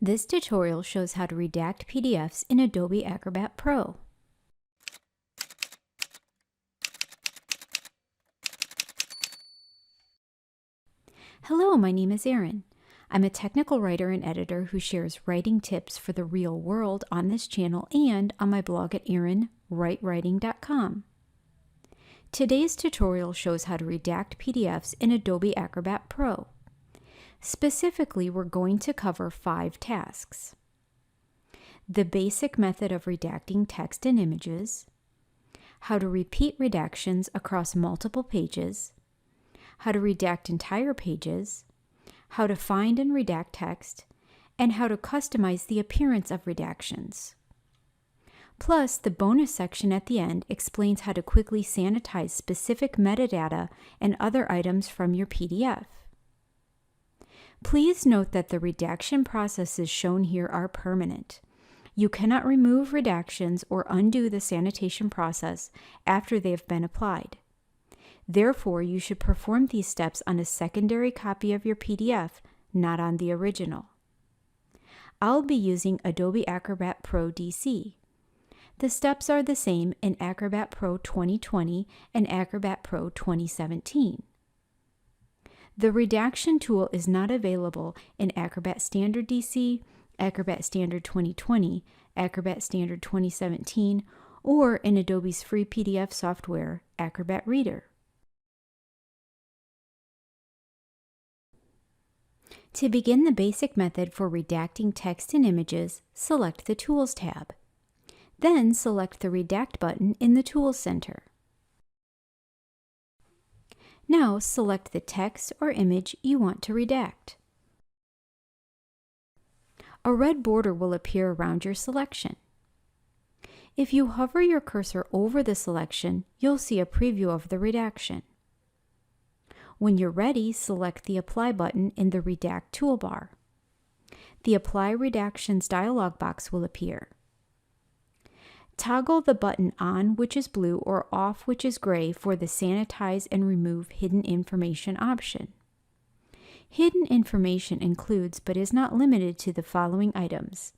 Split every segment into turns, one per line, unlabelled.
This tutorial shows how to redact PDFs in Adobe Acrobat Pro. Hello, my name is Erin. I'm a technical writer and editor who shares writing tips for the real world on this channel and on my blog at erinwritewriting.com. Today's tutorial shows how to redact PDFs in Adobe Acrobat Pro. Specifically, we're going to cover 5 tasks: the basic method of redacting text and images, how to repeat redactions across multiple pages, how to redact entire pages, how to find and redact text, and how to customize the appearance of redactions. Plus, the bonus section at the end explains how to quickly sanitize specific metadata and other items from your PDF. Please note that the redaction processes shown here are permanent. You cannot remove redactions or undo the sanitation process after they have been applied. Therefore, you should perform these steps on a secondary copy of your PDF, not on the original. I'll be using Adobe Acrobat Pro DC. The steps are the same in Acrobat Pro 2020 and Acrobat Pro 2017. The redaction tool is not available in Acrobat Standard DC, Acrobat Standard 2020, Acrobat Standard 2017, or in Adobe's free PDF software, Acrobat Reader. To begin the basic method for redacting text and images, select the Tools tab. Then select the Redact button in the Tools Center. Now select the text or image you want to redact. A red border will appear around your selection. If you hover your cursor over the selection, you'll see a preview of the redaction. When you're ready, select the Apply button in the Redact toolbar. The Apply Redactions dialog box will appear. Toggle the button on, which is blue, or off, which is gray, for the Sanitize and Remove Hidden Information option. Hidden information includes, but is not limited to, the following items: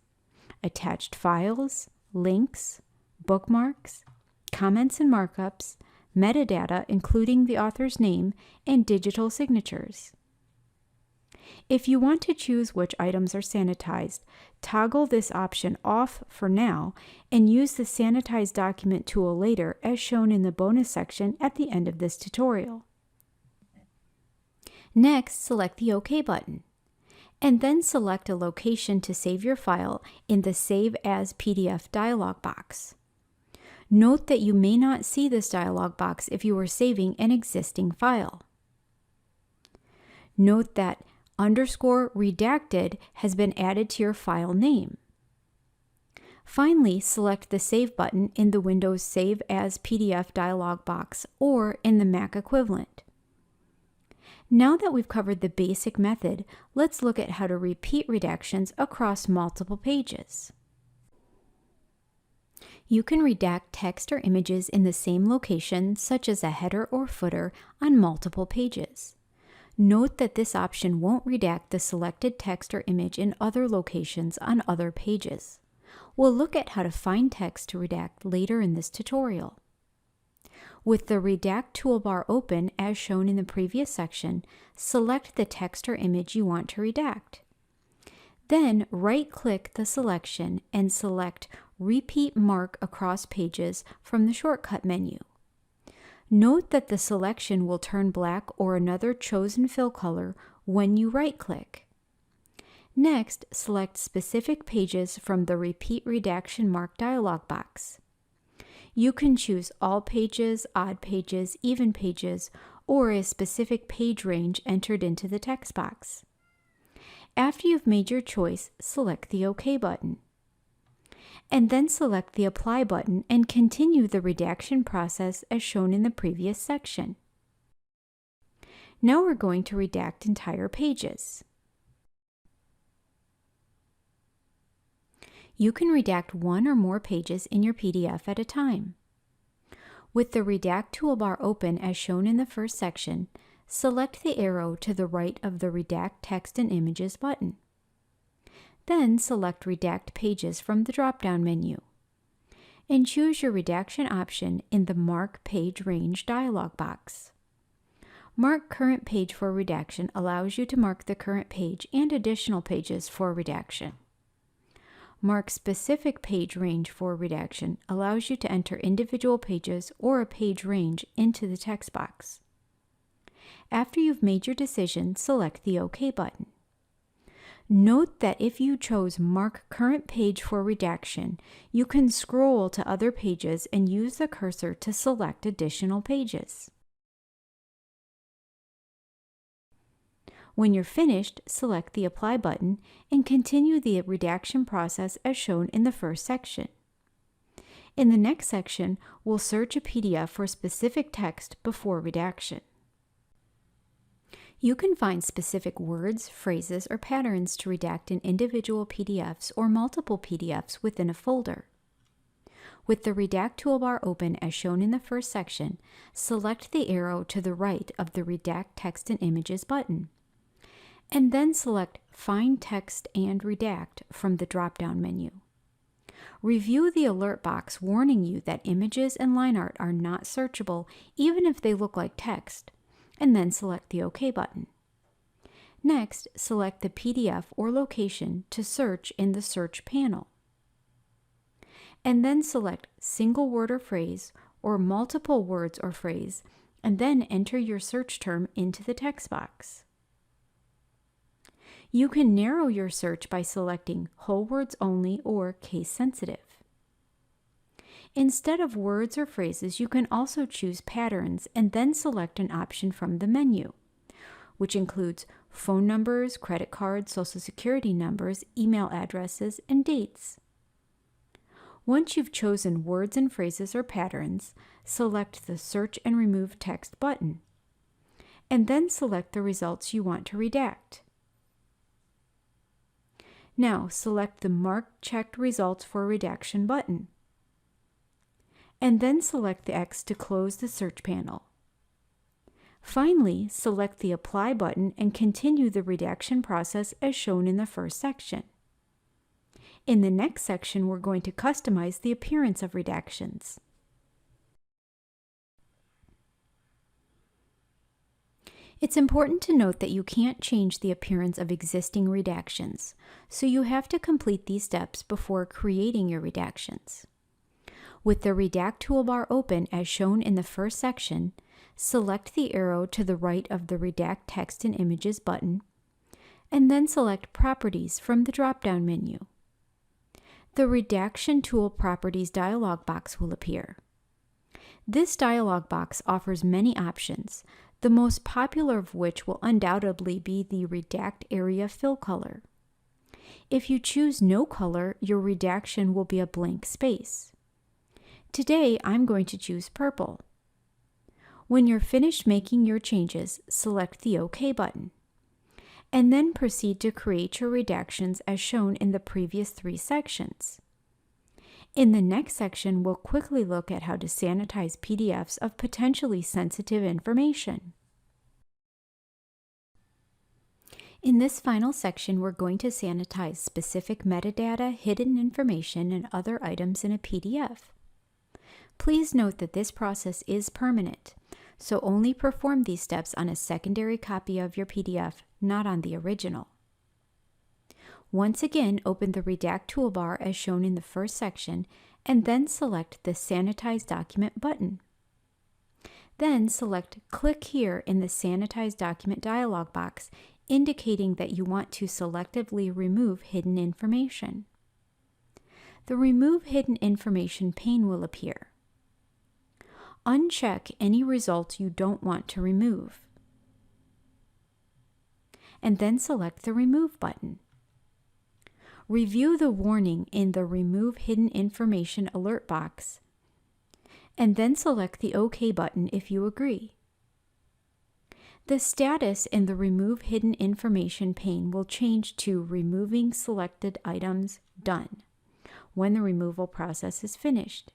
attached files, links, bookmarks, comments and markups, metadata including the author's name, and digital signatures. If you want to choose which items are sanitized, toggle this option off for now and use the Sanitize Document tool later, as shown in the bonus section at the end of this tutorial. Next, select the OK button, and then select a location to save your file in the Save as PDF dialog box. Note that you may not see this dialog box if you are saving an existing file. Note that _redacted has been added to your file name. Finally, select the Save button in the Windows Save as PDF dialog box or in the Mac equivalent. Now that we've covered the basic method, let's look at how to repeat redactions across multiple pages. You can redact text or images in the same location, such as a header or footer, on multiple pages. Note that this option won't redact the selected text or image in other locations on other pages. We'll look at how to find text to redact later in this tutorial. With the Redact toolbar open, as shown in the previous section, select the text or image you want to redact. Then right-click the selection and select Repeat Mark Across Pages from the shortcut menu. Note that the selection will turn black or another chosen fill color when you right-click. Next, select specific pages from the Repeat Redaction Mark dialog box. You can choose all pages, odd pages, even pages, or a specific page range entered into the text box. After you've made your choice, select the OK button. And then select the Apply button and continue the redaction process as shown in the previous section. Now we're going to redact entire pages. You can redact one or more pages in your PDF at a time. With the Redact toolbar open as shown in the first section, select the arrow to the right of the Redact Text and Images button. Then select Redact Pages from the drop-down menu, and choose your redaction option in the Mark Page Range dialog box. Mark Current Page for redaction allows you to mark the current page and additional pages for redaction. Mark Specific Page Range for redaction allows you to enter individual pages or a page range into the text box. After you've made your decision, select the OK button. Note that if you chose Mark Current Page for redaction, you can scroll to other pages and use the cursor to select additional pages. When you're finished, select the Apply button and continue the redaction process as shown in the first section. In the next section, we'll search a PDF for specific text before redaction. You can find specific words, phrases, or patterns to redact in individual PDFs or multiple PDFs within a folder. With the Redact toolbar open as shown in the first section, select the arrow to the right of the Redact Text and Images button, and then select Find Text and Redact from the drop-down menu. Review the alert box warning you that images and line art are not searchable even if they look like text, and then select the OK button. Next, select the PDF or location to search in the Search panel. And then select Single Word or Phrase or Multiple Words or Phrase, and then enter your search term into the text box. You can narrow your search by selecting Whole Words Only or Case Sensitive. Instead of words or phrases, you can also choose patterns and then select an option from the menu, which includes phone numbers, credit cards, social security numbers, email addresses, and dates. Once you've chosen words and phrases or patterns, select the Search and Remove Text button, and then select the results you want to redact. Now select the Mark Checked Results for Redaction button, and then select the X to close the search panel. Finally, select the Apply button and continue the redaction process as shown in the first section. In the next section, we're going to customize the appearance of redactions. It's important to note that you can't change the appearance of existing redactions, so you have to complete these steps before creating your redactions. With the Redact toolbar open as shown in the first section, select the arrow to the right of the Redact Text and Images button, and then select Properties from the drop-down menu. The Redaction Tool Properties dialog box will appear. This dialog box offers many options, the most popular of which will undoubtedly be the Redact Area Fill color. If you choose no color, your redaction will be a blank space. Today, I'm going to choose purple. When you're finished making your changes, select the OK button, and then proceed to create your redactions as shown in the previous 3 sections. In the next section, we'll quickly look at how to sanitize PDFs of potentially sensitive information. In this final section, we're going to sanitize specific metadata, hidden information, and other items in a PDF. Please note that this process is permanent, so only perform these steps on a secondary copy of your PDF, not on the original. Once again, open the Redact toolbar as shown in the first section, and then select the Sanitize Document button. Then select Click here in the Sanitize Document dialog box, indicating that you want to selectively remove hidden information. The Remove Hidden Information pane will appear. Uncheck any results you don't want to remove, and then select the Remove button. Review the warning in the Remove Hidden Information alert box, and then select the OK button if you agree. The status in the Remove Hidden Information pane will change to Removing Selected Items Done when the removal process is finished.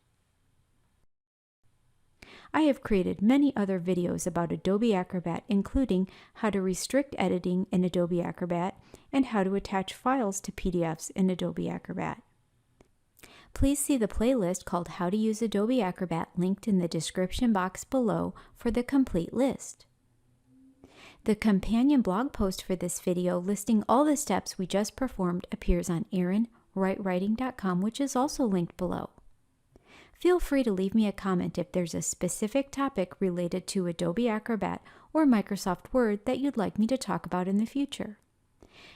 I have created many other videos about Adobe Acrobat, including how to restrict editing in Adobe Acrobat and how to attach files to PDFs in Adobe Acrobat. Please see the playlist called How to Use Adobe Acrobat linked in the description box below for the complete list. The companion blog post for this video listing all the steps we just performed appears on ErinWrightWriting.com, which is also linked below. Feel free to leave me a comment if there's a specific topic related to Adobe Acrobat or Microsoft Word that you'd like me to talk about in the future.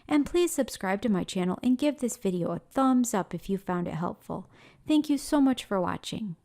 And please subscribe to my channel and give this video a thumbs up if you found it helpful. Thank you so much for watching.